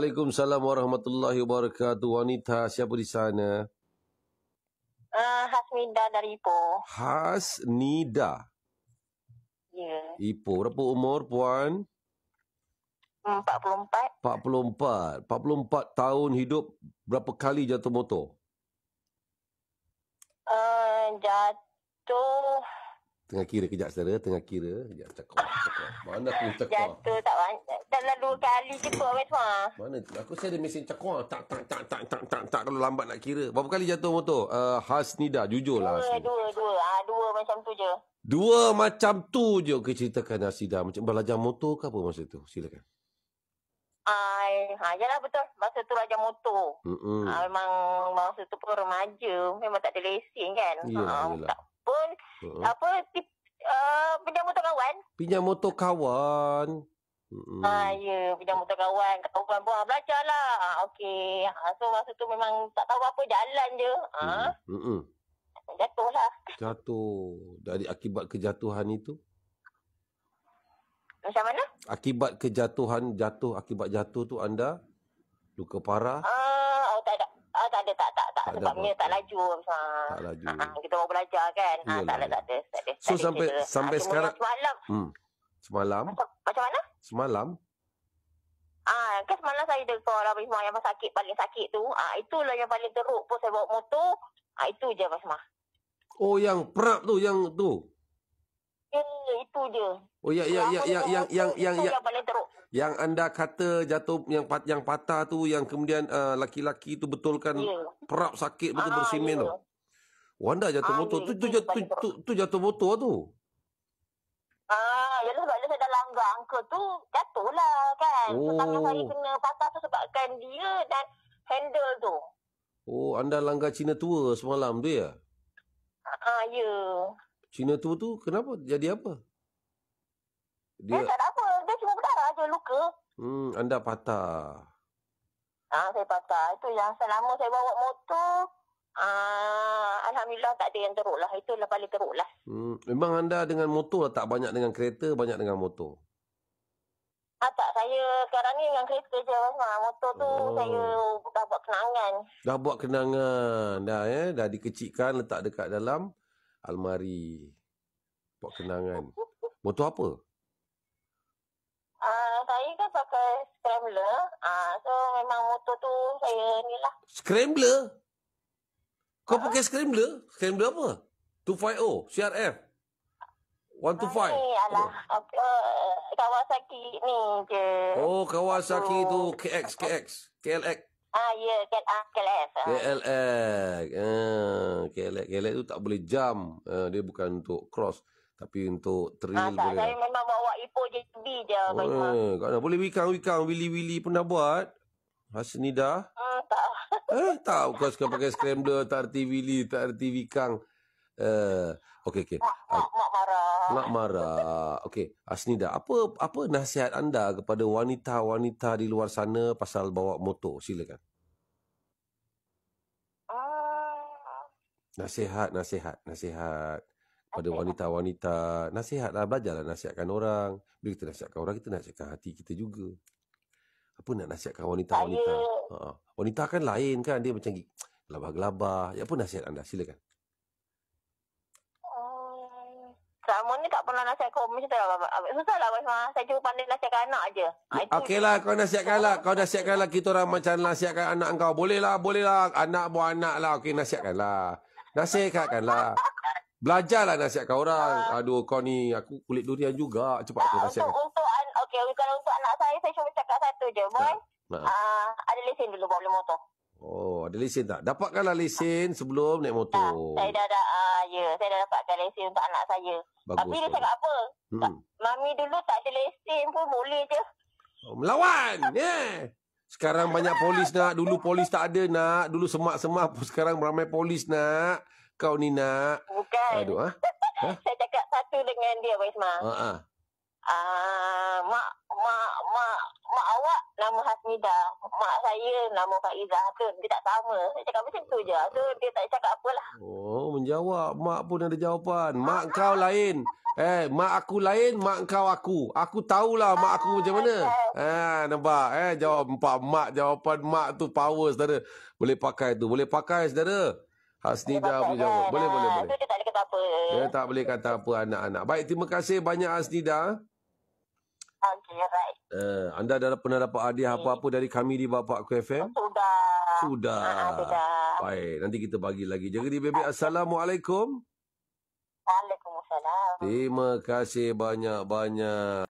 Waalaikumsalam warahmatullahi wabarakatuh. Wanita siapa di sana? Hasnida dari Ipoh. Hasnida. Ya. Ipoh. Berapa umur puan? 44. 44 tahun hidup. Berapa kali jatuh motor? Jatuh. Tengah kira kejap saudara. Tengah kira. Kejap cakap. Mana aku cakap? Jatuh tak banyak. Dalam 2 kali cukup Wisma. Mana? Aku saya ada mesin cakap. Tak. Kalau lambat nak kira. Berapa kali jatuh motor? Hasnida. Jujur lah. Dua macam tu je. Dua macam tu je. Okay, ceritakan Hasnida. Macam belajar motor ke apa masa tu? Silakan. Yalah betul. Masa tu belajar motor. Memang masa tu pun remaja. Memang tak ada lesen kan. Yelah. Tak pun. Pinjam motor kawan. Pinjam motor kawan. Ya, pinjam motor kawan. Kawan pun belajar lah. Okey. So masa tu memang tak tahu apa, jalan je. Jatuh lah. Jatuh. Dari akibat kejatuhan itu? Macam mana? Akibat kejatuhan, akibat jatuh tu anda luka parah? Tak ada. Tak. Sebabnya tak laju. Tak laju. Kita mau belajar kan. Tak ada. So sampai sekarang. Semalam. Macam mana? Semalam? Kan semalam saya dekor lah Wisma yang paling sakit tu. Itulah yang paling teruk pun saya bawa motor. Itu je Wisma. Oh, yang perap tu, yang tu. Ya, itu je. Oh, yang paling teruk. Yang anda kata jatuh, yang patah tu, yang kemudian laki-laki tu betulkan perap sakit betul bersimen tu. Oh, anda jatuh motor. Tu jatuh motor tu. Yalah sebab saya dah langgar angka tu, jatuh lah kan. So, tangan saya kena patah tu sebabkan dia dan handle tu. Oh, anda langgar Cina tua semalam tu ya? Ya. Cina tua tu kenapa? Jadi apa? Dia tak ada apa. Dia cuma berdarah je, luka. Anda patah. Saya patah. Itu yang selama saya bawa motor, alhamdulillah tak ada yang teruk lah. Itulah paling teruk lah. Memang anda dengan motor lah, tak banyak dengan kereta, banyak dengan motor? Tak, saya sekarang ni dengan kereta je. Motor tu saya dah buat kenangan. Dah buat kenangan. Dah dikecikkan, letak dekat dalam almari. Buat kenangan. Motor apa? Saya kan pakai Scrambler. So memang motor tu saya ni lah. Scrambler? Kau pakai Scrambler? Scrambler apa? 250 CRF 125. Alah, Kawasaki ni je. Oh, Kawasaki tu KLX. Ya, KLX. KLX tu tak boleh jump. Dia bukan untuk cross, tapi untuk trail boleh. Saya memang bawa Ipoh JB je. Boleh wikang, wili pernah buat? Hasnida? Tak. Tak, kau suka pakai Scrambler, tak erti wili, tak erti wikang. Okey. Mak marah. Okey, Hasnida, apa nasihat anda kepada wanita-wanita di luar sana pasal bawa motor? Silakan. Nasihat pada wanita-wanita. Nasihatlah, belajarlah nasihatkan orang. Bila kita nasihatkan orang, kita nasihatkan hati kita juga. Apa nak nasihatkan wanita-wanita? Wanita kan lain kan, dia macam gelabah-gelabah. Apa nasihat anda? Silakan. Selama ni tak pernah nasihat kau macam tu lah. Susah lah Wisma. Saya cuma pandai nasihatkan anak je. Okeylah, kau nasihatkanlah. Kita orang macam nasihatkan anak kau. Boleh lah. Anak buah anak lah. Okey, nasihatkanlah. Belajarlah nasihatkan orang. Aduh, kau ni, aku kulit durian juga. Cepat aku nasihatkan. Kalau untuk anak saya cuma cakap satu je. Boy, ada lesen dulu bawa motor. Oh, ada lesen tak? Dapatkanlah lesen sebelum naik motor. Saya dah dapatkan lesen untuk anak saya. Bagus. Tapi dia cakap apa? Mami dulu tak ada lesen pun boleh je. Melawan! Sekarang banyak polis nak. Dulu polis tak ada nak. Dulu semak-semak. Sekarang ramai polis nak. Kau ni nak. Bukan. Aduh, Saya cakap satu dengan dia, Wisma. Mak awak nama Hasnida, mak saya nama Faizah tu, dia tak sama. Saya cakap macam tu je. So dia tak cakap apalah. Oh, menjawab. Mak pun ada jawapan. Mak kau lain. Mak aku lain, mak kau aku. Aku tahulah mak aku macam mana. Nampak? Jawab jawapan mak tu power, saudara. Boleh pakai tu. Boleh pakai, saudara. Hasnida punya jawab. Boleh. Itu dia tak boleh kata apa. Dia tak boleh kata apa anak-anak. Baik, terima kasih banyak Hasnida. Okey, right. Anda dah pernah dapat hadiah apa-apa dari kami di Bapa Aku FM? Sudah. Baik, nanti kita bagi lagi. Jaga diri, baby. Assalamualaikum. Waalaikumsalam. Terima kasih banyak-banyak.